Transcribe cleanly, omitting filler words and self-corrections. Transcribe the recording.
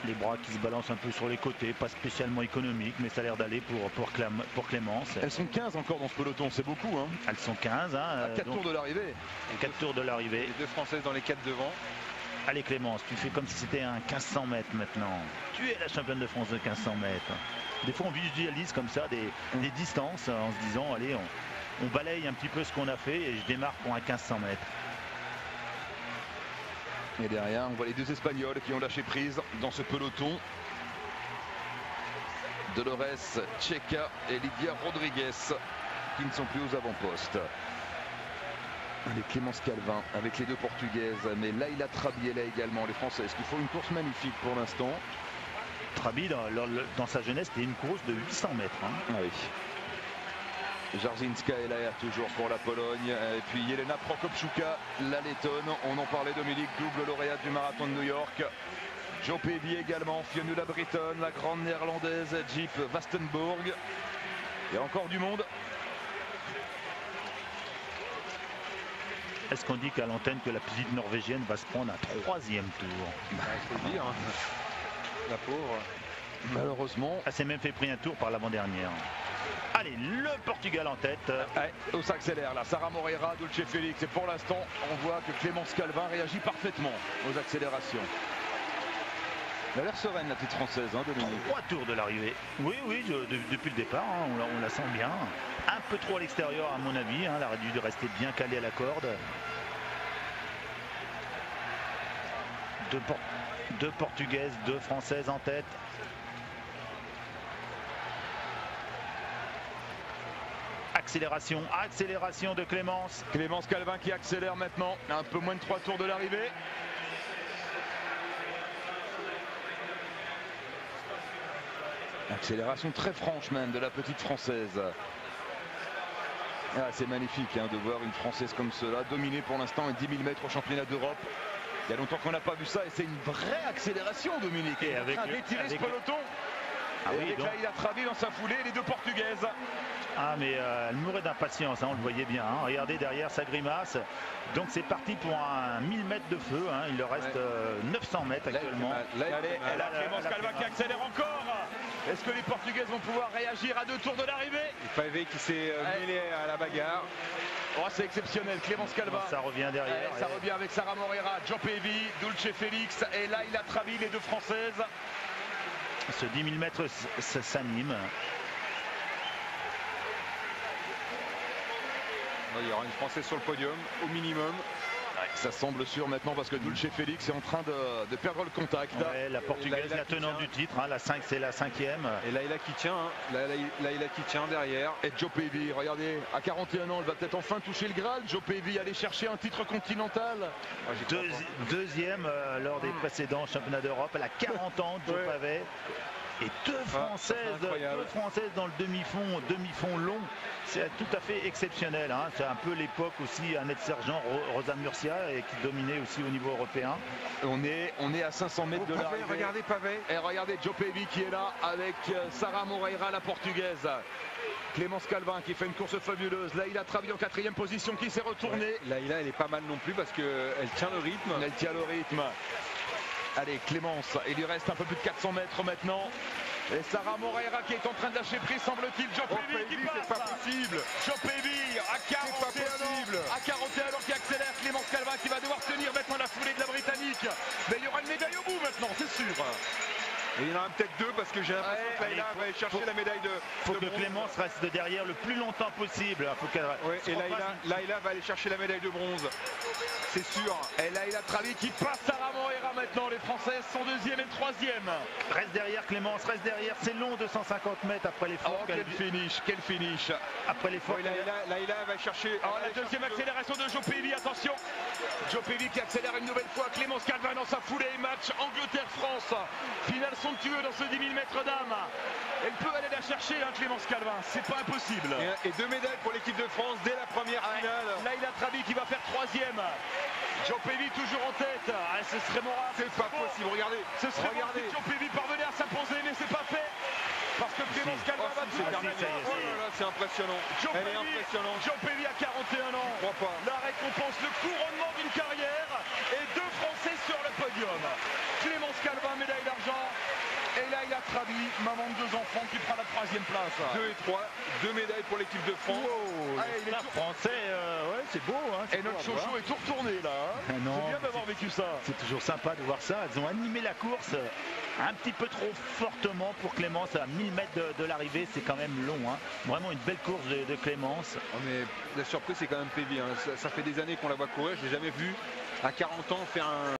Les bras qui se balancent un peu sur les côtés, pas spécialement économique, mais ça a l'air d'aller pour Clémence. Elles sont 15 encore dans ce peloton, c'est beaucoup. Hein. Elles sont 15. Hein, à 4 tours de l'arrivée. 4 tours de l'arrivée. Les deux Françaises dans les 4 devant. Allez Clémence, tu fais comme si c'était un 1500 mètres maintenant. Tu es la championne de France de 1500 mètres. Des fois on visualise comme ça des distances en se disant allez on balaye un petit peu ce qu'on a fait et je démarre pour un 1500 mètres. Et derrière, on voit les deux Espagnols qui ont lâché prise dans ce peloton. Dolores Checa et Lidia Rodriguez qui ne sont plus aux avant-postes. Avec Clémence Calvin, avec les deux Portugaises, mais Laila Trabi est là également, les Françaises qui font une course magnifique pour l'instant. Trabi, dans sa jeunesse, c'était une course de 800 mètres. Hein. Ah oui. Jarzinska est là toujours pour la Pologne. Et puis Jelena Prokopczuka, la Lettonne. On en parlait, Dominique, double lauréate du marathon de New York. Joe Pevy également, Fionnuala Britton, la grande néerlandaise Jeep Vastenburg. Il y a encore du monde. Est-ce qu'on dit qu'à l'antenne que la petite norvégienne va se prendre un 3e tour? Il faut dire. La pauvre. Malheureusement. Elle s'est même fait pris un tour par l'avant-dernière. Allez, le Portugal en tête. On s'accélère là, Sarah Moreira, Dulce Félix. Et pour l'instant, on voit que Clémence Calvin réagit parfaitement aux accélérations. Elle a l'air sereine, la petite française, hein, Dominique. 3 tours de l'arrivée. Oui, depuis le départ, hein, on la sent bien. Un peu trop à l'extérieur, à mon avis. Hein, elle aurait dû rester bien calée à la corde. Deux Portugaises, 2 Françaises en tête. Accélération de Clémence. Clémence Calvin qui accélère maintenant, un peu moins de 3 tours de l'arrivée. Accélération très franche même de la petite Française. Ah, c'est magnifique hein, de voir une Française comme cela dominer pour l'instant un 10 000 mètres au championnat d'Europe. Il y a longtemps qu'on n'a pas vu ça et c'est une vraie accélération, Dominique. Et avec d'étirer ce peloton. Ah oui, avec Laila Trabi dans sa foulée, les deux Portugaises. Ah mais elle mourait d'impatience, hein, on le voyait bien. Hein. Regardez derrière sa grimace. Donc c'est parti pour un 1000 mètres de feu. Hein. Il leur reste 900 mètres actuellement. Elle a Clémence Calvin qui accélère encore. Est-ce que les Portugaises vont pouvoir réagir à 2 tours de l'arrivée? Pavé qui s'est mêlé à la bagarre. Oh, c'est exceptionnel, Clémence Calvin. Ça revient derrière. Ça revient avec Sarah Moreira, Joe Pevy, Dulce Félix et Laila Trabi, les deux Françaises. Ce 10 000 mètres s'anime. Il y aura une Française sur le podium, au minimum. Ouais, ça semble sûr maintenant parce que Dulce Félix est en train de perdre le contact. Ouais, la Portugaise, la tenante du titre, hein, c'est la 5e. Et Laila qui tient, hein. Laila qui tient derrière. Et Joe Pevy, regardez, à 41 ans, elle va peut-être enfin toucher le Graal. Joe Pevy aller chercher un titre continental. Deuxième lors des précédents championnats d'Europe. Elle a 40 ans, Joe Pavé. Et deux Françaises dans le demi-fond long. C'est tout à fait exceptionnel. Hein. C'est un peu l'époque aussi, Annette Sergent, Rosa Murcia, et qui dominait aussi au niveau européen. On est à 500 mètres de l'arrivée. Regardez Pavé. Et regardez Joe Pevy qui est là avec Sarah Moreira, la portugaise. Clémence Calvin qui fait une course fabuleuse. Laila Trabi en 4e position qui s'est retournée. Ouais, Laila, elle est pas mal non plus parce qu'elle tient le rythme. Elle tient le rythme. Allez, Clémence, il lui reste un peu plus de 400 mètres maintenant. Et Sarah Moreira qui est en train de lâcher prise, semble-t-il. Joe Pevy qui passe. C'est pas possible. Joe Pevy à 41 ans. À 41 ans qui accélère. Clémence Calvin qui va devoir tenir maintenant la foulée de la Britannique. Mais il y aura une médaille au bout maintenant, c'est sûr. Et il y en aura peut-être 2 parce que j'ai l'impression que Laila va aller chercher la médaille de faut que Clémence reste derrière le plus longtemps possible. Faut et Laila va aller chercher la médaille de bronze. C'est sûr. Et Laila Trabi qui passe Sarah Moreira maintenant. Les Françaises sont 2e et 3e. Reste derrière Clémence, reste derrière. C'est long, 250 mètres après l'effort. Oh, quel finish. Après l'effort. Laila va chercher. Alors la deuxième accélération de Joe Pevy, attention. Joe Pevy qui accélère une nouvelle fois. Clémence Calvin dans sa foulée. Match Angleterre-France. Finale somptueux dans ce 10 000 mètres d'âme. Elle peut aller la chercher, hein, Clémence Calvin. C'est pas impossible. Et 2 médailles pour l'équipe de France dès la première finale. Laila Trabi qui va faire 3e. Joe Pevy toujours en tête. Ce serait moral. C'est pas possible. Regardez. Ce serait regardez. Si Joe Pevy parvenait à s'imposer, mais c'est pas fait. Parce que Clémence Calvin va tout terminer. Oh là là, c'est impressionnant. Elle est impressionnante. Joe Pevy à 41 ans. Je crois pas. La récompense, le couronnement d'une carrière et 2 Français sur le podium. Clémence Calvin, médaille d'argent. place. 2 et 3, 2 médailles pour l'équipe de France. Wow, il est français, ouais, c'est beau. Hein, et notre chouchou est tout retourné là. Hein. Non, c'est bien d'avoir vécu ça. C'est toujours sympa de voir ça. Elles ont animé la course un petit peu trop fortement pour Clémence. À 1000 mètres de l'arrivée, c'est quand même long. Hein. Vraiment une belle course de Clémence. Oh, mais la surprise, c'est quand même Pévi. Hein. Ça fait des années qu'on la voit courir. Je l'ai jamais vu à 40 ans faire un